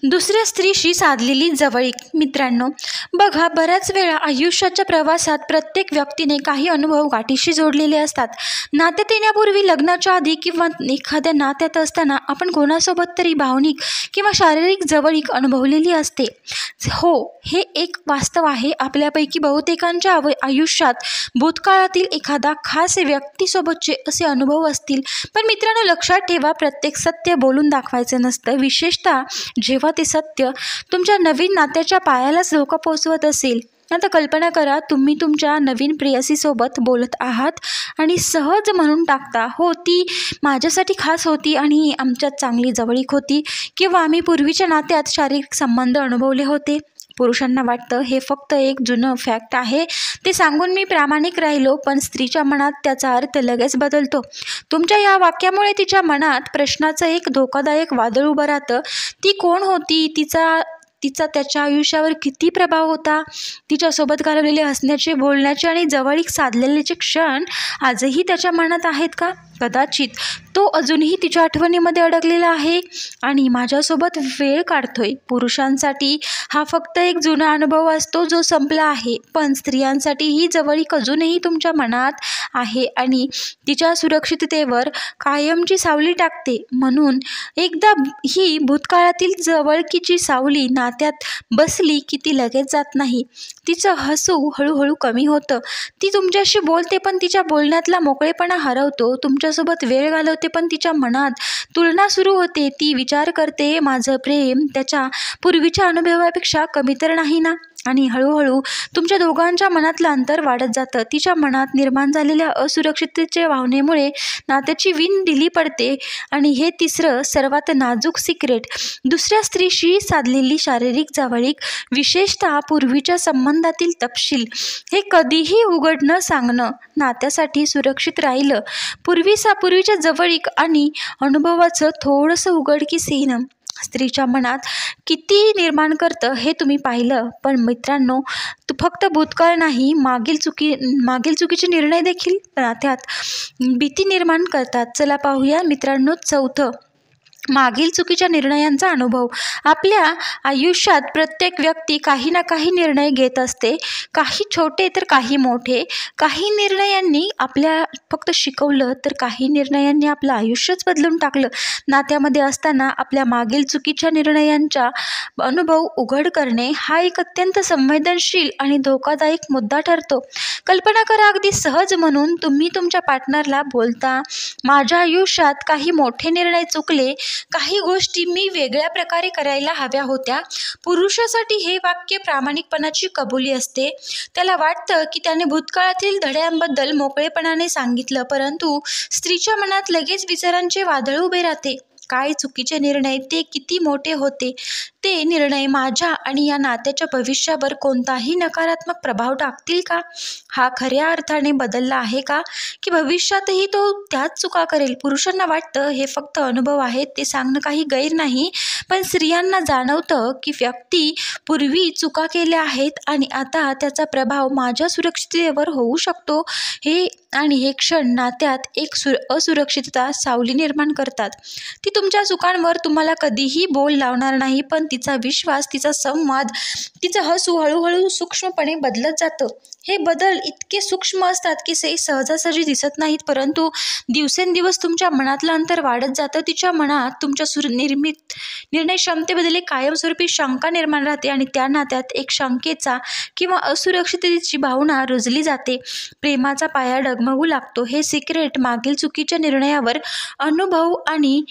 दुसऱ्या स्त्रीशी साधलेली जवळीक. मित्रांनो, बघा, बऱ्याच वेळा आयुष्याच्या प्रवासात प्रत्येक व्यक्तीने काही अनुभव गाठीशी जोडलेले असतात. नात्यात येण्यापूर्वी, लग्नाच्या आधी किंवा एखाद्या नात्यात असताना आपण कोणासोबत तरी भावनिक किंवा शारीरिक जवळीक अनुभवलेली असते. हो, हे एक वास्तव आहे. आपल्यापैकी बहुतेकांच्या आयुष्यात भूतकाळातील एखादा खास व्यक्तीसोबतचे असे अनुभव असतील. पण मित्रांनो, लक्षात ठेवा, प्रत्येक सत्य बोलून दाखवायचं नसतं, विशेषतः जेव्हा ते सत्य तुमच्या नवीन नात्याच्या पायालाच धोका पोहोचवत असेल. आता कल्पना करा, तुम्ही तुमच्या नवीन प्रेयसीसोबत बोलत आहात आणि सहज म्हणून टाकता, हो, ती माझ्यासाठी खास होती आणि आमच्यात चांगली जवळीक होती, किंवा आम्ही पूर्वीच्या नात्यात शारीरिक संबंध अनुभवले होते. पुरुषांना वाटतं हे फक्त एक जुनं फॅक्ट आहे, ते सांगून मी प्रामाणिक राहिलो. पण स्त्रीच्या मनात त्याचा अर्थ लगेच बदलतो. तुमच्या या वाक्यामुळे तिच्या मनात प्रश्नाचं एक धोकादायक वादळ उभं राहतं. ती कोण होती? तिचा त्याच्या आयुष्यावर किती प्रभाव होता? तिच्यासोबत घालवलेले हसण्याचे, बोलण्याचे आणि जवळीक साधलेले क्षण आजही त्याच्या मनात आहेत का? कदाचित तो अजूनही तिच्या आठवणीमध्ये अडकलेला आहे आणि माझ्यासोबत वेळ काढतोय. पुरुषांसाठी हा फक्त एक जुना अनुभव असतो जो संपला आहे, पण स्त्रियांसाठी ही जवळीक अजूनही तुमच्या मनात आहे आणि तिच्या सुरक्षिततेवर कायमची सावली टाकते. म्हणून एकदा ही भूतकाळातील जवळकीची सावली नात्यात बसली की ती लगेच जात नाही. तिचं हसू हळूहळू कमी होतं. ती तुमच्याशी बोलते पण तिच्या बोलण्यातला मोकळेपणा हरवतो. तुमच्यासोबत वेळ घालवते पण तिच्या मनात तुलना सुरू होते. ती विचार करते, माझं प्रेम त्याच्या पूर्वीच्या अनुभवापेक्षा कमी तर नाही ना? आणि हळूहळू तुमच्या दोघांच्या मनातलं अंतर वाढत जातं. तिच्या मनात निर्माण झालेल्या असुरक्षिततेच्या भावनेमुळे नात्याची वीण ढिली पडते. आणि हे तिसरं सर्वात नाजूक सिक्रेट, दुसऱ्या स्त्रीशी साधलेली शारीरिक जवळीक, विशेषतः पूर्वीच्या संबंधातील तपशील, हे कधीही उघड न सांगणं नात्यासाठी सुरक्षित राहिलं. पूर्वीच्या जवळीक आणि अनुभवाचं थोडंसं उघडकीस येणं स्त्रीच्या मनात किती निर्माण करतं हे तुम्ही पाहिलं. पण मित्रांनो, फक्त भूतकाळ नाही, मागील चुकीचे निर्णय देखील नात्यात भीती निर्माण करतात. चला पाहूया मित्रांनो, चौथं, मागील चुकीच्या निर्णयांचा अनुभव. आपल्या आयुष्यात प्रत्येक व्यक्ती काही ना काही निर्णय घेत असते, काही छोटे तर काही मोठे. काही निर्णयांनी आपल्या फक्त शिकवलं तर काही निर्णयांनी आपलं आयुष्यच बदलून टाकलं. नात्यामध्ये असताना आपल्या मागील चुकीच्या निर्णयांचा अनुभव उघड करणे हा एक अत्यंत संवेदनशील आणि धोकादायक मुद्दा ठरतो. कल्पना करा, अगदी सहज म्हणून तुम्ही तुमच्या पार्टनरला बोलता, माझ्या आयुष्यात काही मोठे निर्णय चुकले, काही गोष्टी मी वेगळ्या प्रकारे करायला हव्या होत्या. पुरुषासाठी हे वाक्य प्रामाणिकपणाची कबुली असते. त्याला वाटतं की त्याने भूतकाळातील धड्यांबद्दल मोकळेपणाने सांगितलं, परंतु स्त्रीच्या मनात लगेच विचारांचे वादळ उभे राहते. काय चुकीचे निर्णय? ते किती मोठे होते? ते निर्णय माझ्या आणि या नात्याच्या भविष्यावर कोणताही नकारात्मक प्रभाव टाकतील का? हा खऱ्या अर्थाने बदलला आहे का? की भविष्यातही तो त्याच चुका करेल? पुरुषांना वाटतं हे फक्त अनुभव आहेत, ते सांगणं काही गैर नाही. पण स्त्रियांना जाणवतं की व्यक्ती पूर्वी चुका केल्या आहेत आणि आता त्याचा प्रभाव माझ्या सुरक्षिततेवर होऊ शकतो. हे क्षण नात्यात एक असुरक्षितता सावली निर्माण करतात. ती तुमच्या चुकांवर तुम्हाला कधीही बोल लावणार नाही, पण तिचा विश्वास, तिचा संवाद, तिचं हसू हळूहळू सूक्ष्मपणे बदलत जातं. हे बदल इतके सूक्ष्म असतात की ते सहजासहजी दिसत नाहीत, परंतु दिवसेंदिवस तुमच्या मनातलं अंतर वाढत जातं. तिच्या मनात तुमच्या निर्णय क्षमतेबद्दल कायमस्वरूपी शंका निर्माण राहते आणि त्या नात्यात एक शंकेचा किंवा असुरक्षिततेची भावना रुजली जाते. प्रेमाचा पाया डगमगू लागतो. हे सिक्रेट मागील चुकीच्या निर्णयावर अनुभव आणि